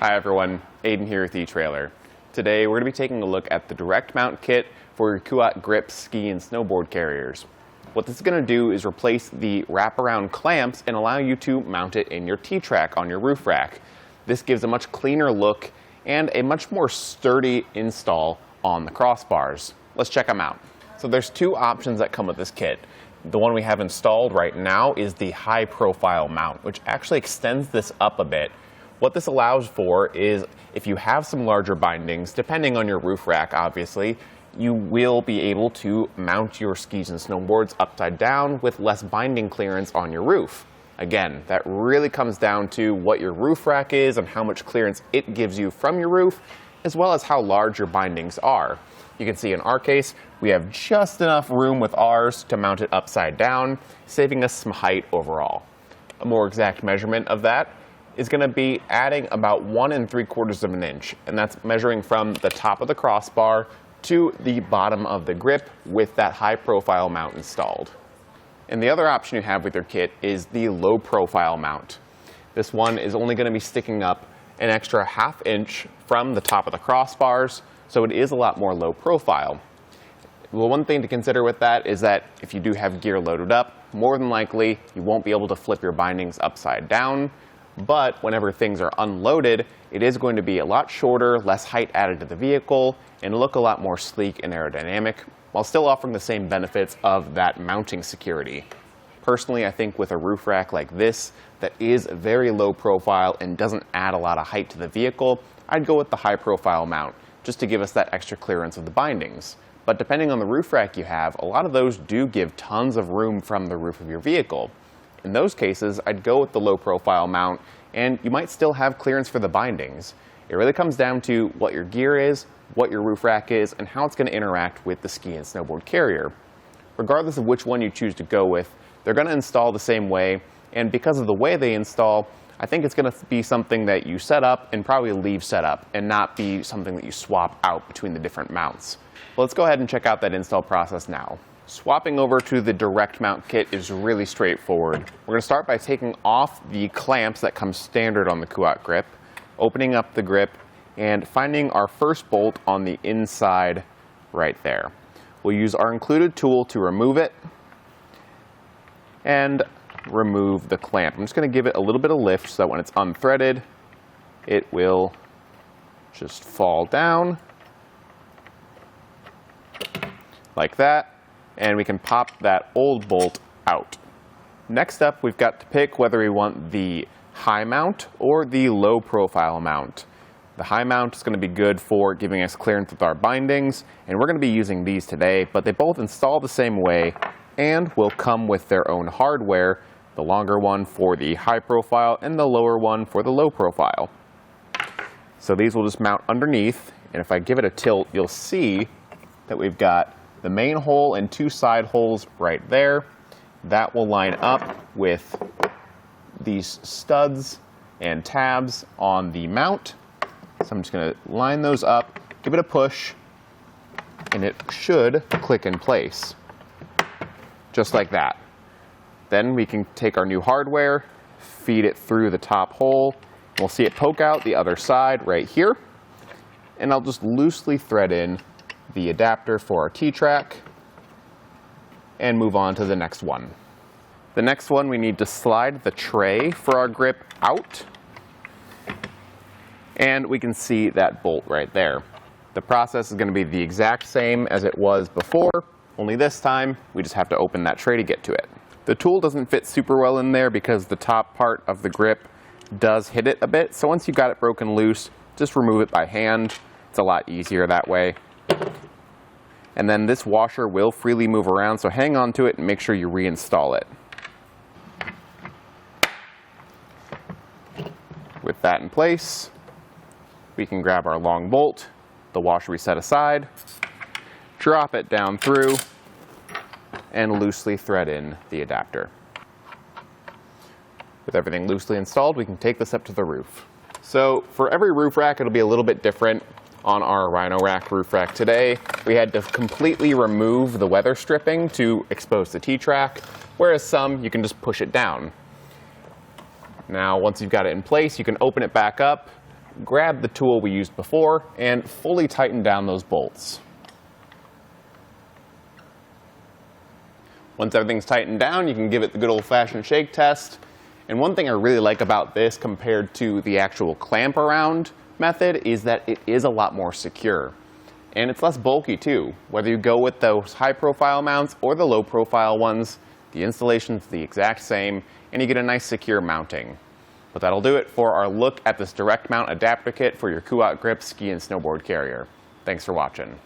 Hi everyone, Aidan here with etrailer. Today we're going to be taking a look at the direct mount kit for your Kuat Grip ski and snowboard carriers. What this is going to do is replace the wraparound clamps and allow you to mount it in your T-track on your roof rack. This gives a much cleaner look and a much more sturdy install on the crossbars. Let's check them out. So there's two options that come with this kit. The one we have installed right now is the high profile mount, which actually extends this up a bit. What this allows for is if you have some larger bindings, depending on your roof rack obviously, you will be able to mount your skis and snowboards upside down with less binding clearance on your roof. Again, that really comes down to what your roof rack is and how much clearance it gives you from your roof, as well as how large your bindings are. You can see in our case, we have just enough room with ours to mount it upside down, saving us some height overall. A more exact measurement of that is going to be adding about 1 3/4 of an inch, and that's measuring from the top of the crossbar to the bottom of the grip with that high profile mount installed. And the other option you have with your kit is the low profile mount. This one is only going to be sticking up an extra 1/2 inch from the top of the crossbars, so it is a lot more low profile. Well, one thing to consider with that is that if you do have gear loaded up, more than likely you won't be able to flip your bindings upside down. But whenever things are unloaded, it is going to be a lot shorter, less height added to the vehicle, and look a lot more sleek and aerodynamic, while still offering the same benefits of that mounting security. Personally, I think with a roof rack like this, that is very low profile and doesn't add a lot of height to the vehicle, I'd go with the high profile mount, just to give us that extra clearance of the bindings. But depending on the roof rack you have, a lot of those do give tons of room from the roof of your vehicle. In those cases, I'd go with the low profile mount, and you might still have clearance for the bindings. It really comes down to what your gear is, what your roof rack is, and how it's going to interact with the ski and snowboard carrier. Regardless of which one you choose to go with, they're going to install the same way, and because of the way they install, I think it's going to be something that you set up and probably leave set up, and not be something that you swap out between the different mounts. Well, let's go ahead and check out that install process now. Swapping over to the direct mount kit is really straightforward. We're going to start by taking off the clamps that come standard on the Kuat Grip, opening up the grip, and finding our first bolt on the inside right there. We'll use our included tool to remove it and remove the clamp. I'm just going to give it a little bit of lift so that when it's unthreaded, it will just fall down like that. And we can pop that old bolt out. Next up, we've got to pick whether we want the high mount or the low profile mount. The high mount is going to be good for giving us clearance with our bindings, and we're going to be using these today, but they both install the same way and will come with their own hardware, the longer one for the high profile and the lower one for the low profile. So these will just mount underneath, and if I give it a tilt, you'll see that we've got the main hole and 2 side holes right there. That will line up with these studs and tabs on the mount. So I'm just going to line those up, give it a push, and it should click in place. Just like that. Then we can take our new hardware, feed it through the top hole. We'll see it poke out the other side right here. And I'll just loosely thread in the adapter for our T-track and move on to the next one. The next one, we need to slide the tray for our grip out, and we can see that bolt right there. The process is going to be the exact same as it was before, only this time we just have to open that tray to get to it. The tool doesn't fit super well in there because the top part of the grip does hit it a bit, so once you got it broken loose, just remove it by hand. It's a lot easier that way. And then this washer will freely move around, so hang on to it and make sure you reinstall it. With that in place, we can grab our long bolt, the washer we set aside, drop it down through, and loosely thread in the adapter. With everything loosely installed, we can take this up to the roof. So for every roof rack, it'll be a little bit different. On our Rhino Rack roof rack today, we had to completely remove the weather stripping to expose the T-track, whereas some you can just push it down. Now once you've got it in place, you can open it back up, grab the tool we used before and fully tighten down those bolts. Once everything's tightened down, you can give it the good old-fashioned shake test. And one thing I really like about this compared to the actual clamp around method is that it is a lot more secure. And it's less bulky too. Whether you go with those high-profile mounts or the low-profile ones, the installation's the exact same, and you get a nice secure mounting. But that'll do it for our look at this direct mount adapter kit for your Kuat Grip ski and snowboard carrier. Thanks for watching.